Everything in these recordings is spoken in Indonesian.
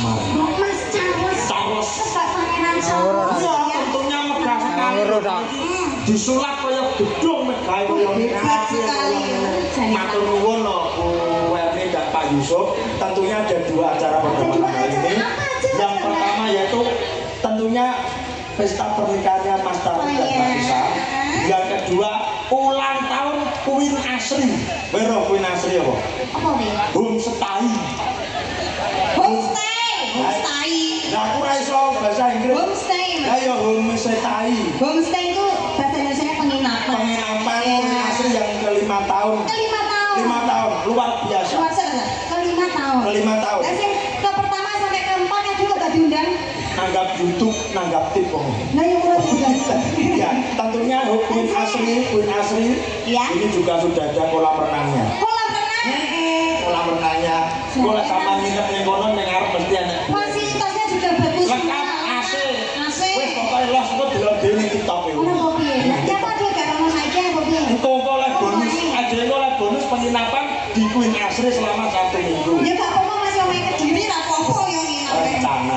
Damar. Mas Charles. Charles. Pak Pangeran Charles. Ya, tentunya megah sekali. Disulap kaya gedung megah kaya hebat sekali. Matur nuwun lho Bu Werni dan Pak Yusuf. Tentunya ada dua acara pada malam hari ini. Yang pertama yaitu tentunya pesta pernikahannya Mas Charles dan Mbak Nisa. Yang kedua ulang tahun Queen Asri. Wero Queen Asri apa? Apa nih? Homestay. Homestay. Homestay. Nah aku ra iso bahasa Inggris. Homestay. Lah ya homestay. Homestay itu bahasa Indonesia penginapan. Penginapan Queen Asri yang ke-5 tahun. Ke-5 tahun. 5 tahun luar biasa. Luar biasa. Ke-5 tahun. Ke-5 tahun. Lah sing ke pertama sampai ke-4 yang juga gak diundang. Nanggap YouTube, nanggap tip wong. Nah yang mulai diundang. Ya, tentunya Queen Asri Ya. ini juga sudah ada kolam renangnya. Kolam renang. Kolam renangnya. Kalau sama nginep yang kono yang ngarep mesti ada. Fasilitasnya juga bagus. Lengkap AC. AC. Wes pokoknya los kok delok dhewe TikTok itu. Ono apa piye? Ya kok dia gak ono saiki apa piye? Engko oleh bonus, ada oleh bonus penginapan di Queen Asri selama 1 minggu. Ya gak apa-apa masih omah Kediri ra apa-apa ya nginep. Rencana.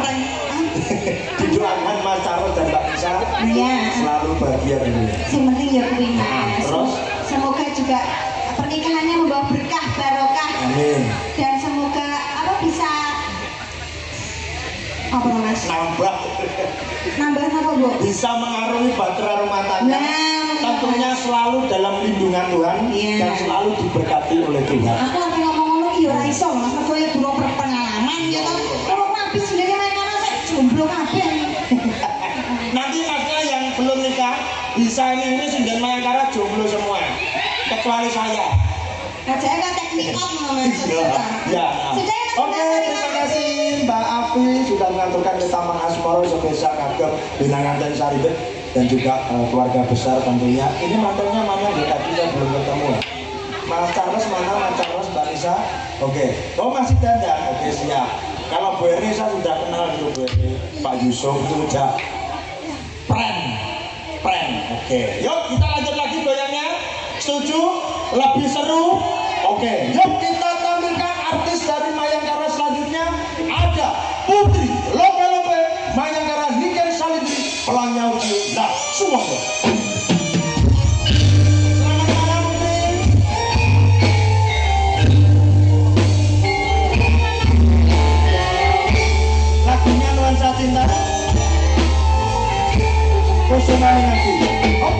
Didoakan Mas Charles dan Mbak Nisa Iya. selalu bahagia ini. Yang penting ya kuwi Mas. Terus? Semoga juga pernikahannya membawa berkah barokah. Amin. Dan semoga apa bisa apa Mas? Nambah apa Bu? Bisa mengarungi bahtera rumah tangga. Nah, Tentunya selalu dalam lindungan Tuhan Iya. dan selalu diberkati oleh Tuhan. Aku apa ngomong-ngomong iya ora iso Mas, mergo ya durung berpengalaman ya toh. Kalau nabi sendiri main karena saya jomblo kabeh. Nanti masnya yang belum nikah bisa ini sehingga Mayangkara jomblo semua kecuali saya. Aja kan teknik up Mas. Ya. Sudah ya, Mas. Oke, terima kasih Mbak Afi sudah mengaturkan ke Taman Asmoro spesial kagem Binanganten Saribet dan juga keluarga besar tentunya. Ini mantannya mana ya tadi saya belum ketemu ya. Mas Charles mana? Mas Charles, Mbak Nisa. Oke. Oh masih dandan. Oke siap. Kalau Bu Erni saya sudah kenal dulu Bu Erni. Pak Yusuf itu sudah Pren. Oke. Yuk kita lanjut lagi goyangnya. Setuju? Lebih seru? Oke. Yuk kita tampilkan artis dari Mayangkara selanjutnya. Ada Putri Lope Mayangkara Niken Salibri pelangnya uji. Nah, semuanya. Selamat malam Putri. Lagunya Nuansa Cinta. Kusuma Minati. Oh.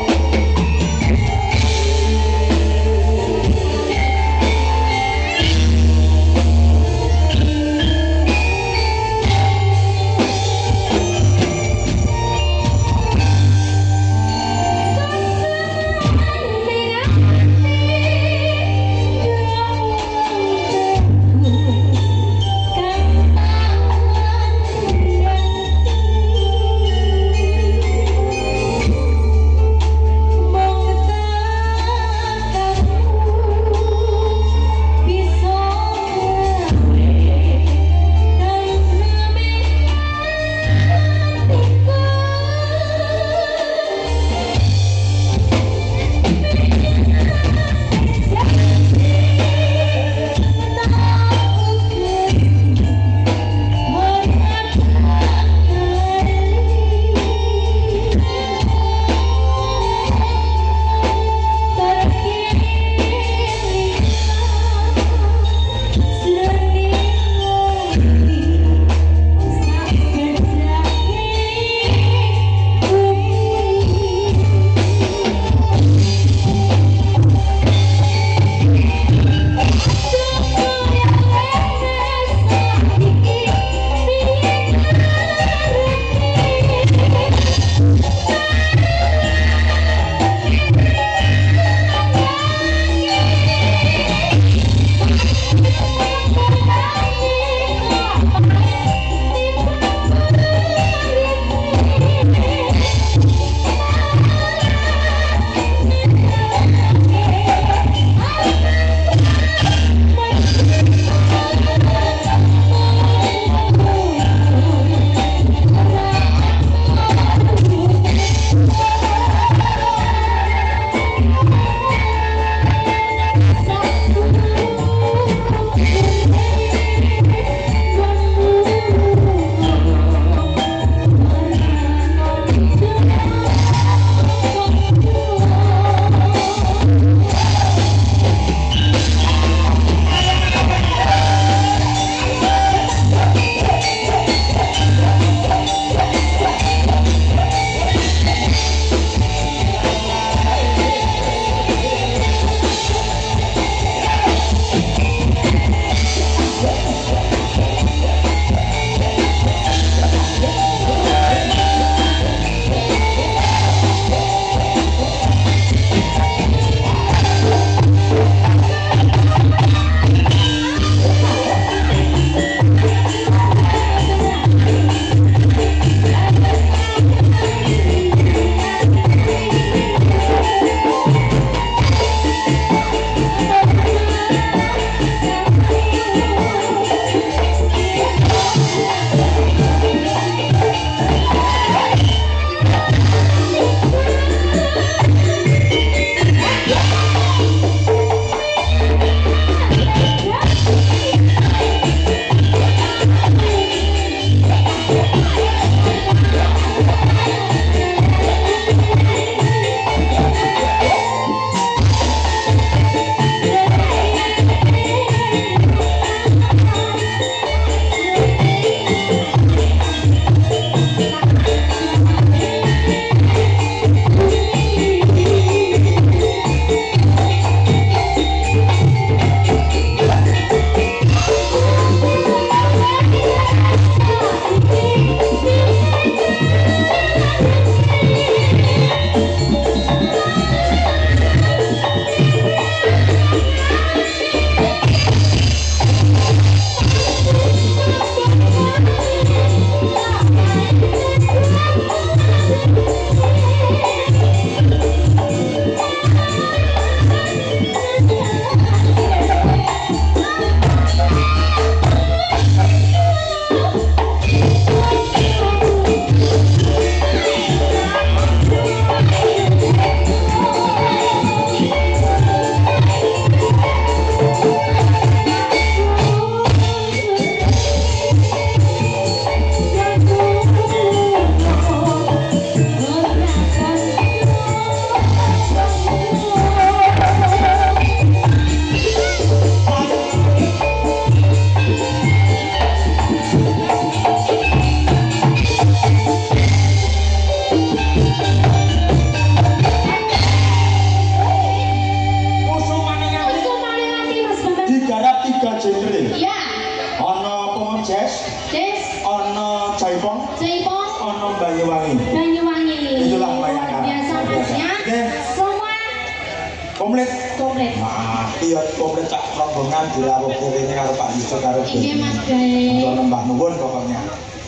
iya komplit cak rombongan dirawuh kene karo Pak Yusuf karo Iya Mas Bray. Mbak nuwun pokoknya.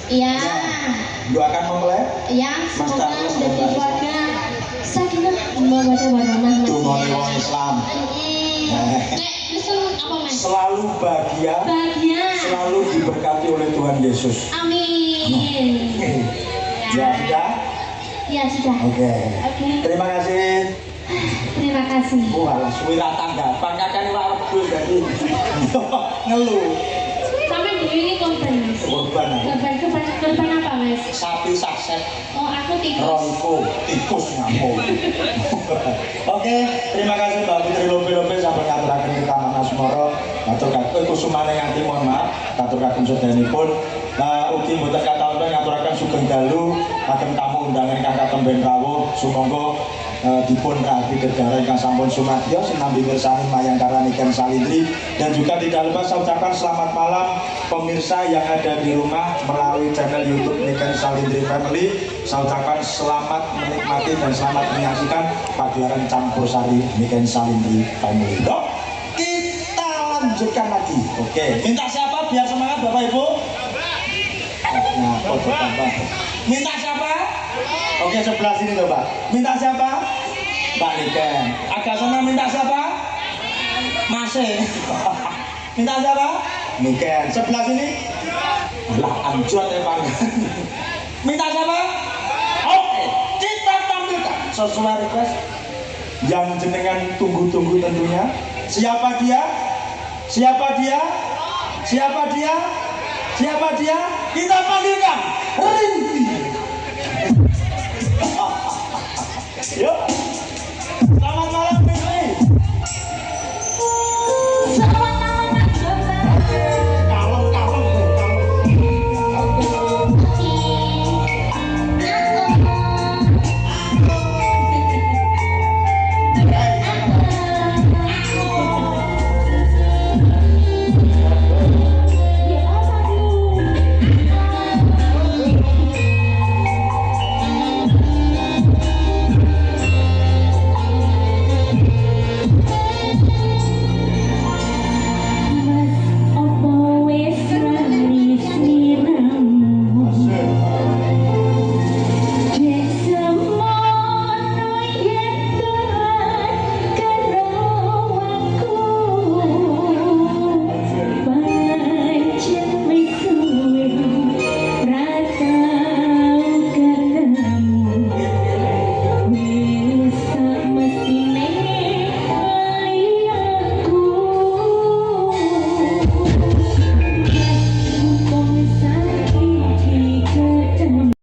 Iya. Doakan mempelai. Iya, Mas semoga Carlos, menjadi Mbak keluarga sakinah mawaddah warahmah Mas. Tungone wong Islam. Pesan apa Mas? Selalu bahagia, Bahagia. selalu diberkati oleh Tuhan Yesus. Amin. Ya sudah? Ya sudah. Oke. Oke. Terima kasih. Terima kasih. Wah, suwi ra tanggapan kakek ora rebus dadi ngeluh. Sampai dulu ini korban Mas. Korban. Korban apa Mas? Sapi saset, Oh aku tikus. ronko, tikus ngamuk. Oke, terima kasih Mbak Putri Lope sampai ngaturaken kita Mas Asmara. Matur kakek kusumane ngati mohon maaf. Matur kagem sedanipun. Ugi mboten kathah ngaturaken sugeng dalu kagem tamu undangan ingkang katemben rawuh. Sumangga dipun rabi kedara ingkang sampun sumadyo sinambi mirsani Mayangkara Niken Salindri, dan juga tidak lupa saya ucapkan selamat malam pemirsa yang ada di rumah melalui channel YouTube Niken Salindri Family. Saya ucapkan selamat menikmati dan selamat menyaksikan pagelaran campur sari Niken Salindri Family. Dok, kita lanjutkan lagi. Oke, minta siapa biar semangat Bapak Ibu? Nah, foto tambah. Minta siapa? Oke, sebelah sini coba. Minta siapa? Mbak Niken. Agak sana minta siapa? Masih. Minta siapa? Niken. Sebelah sini? Lah, anjot ya Pak. Minta siapa? Oke, kita tampilkan sesuai request yang jenengan tunggu-tunggu tentunya. Siapa dia? Siapa dia? Siapa dia? Siapa dia? Kita panggilkan Rinti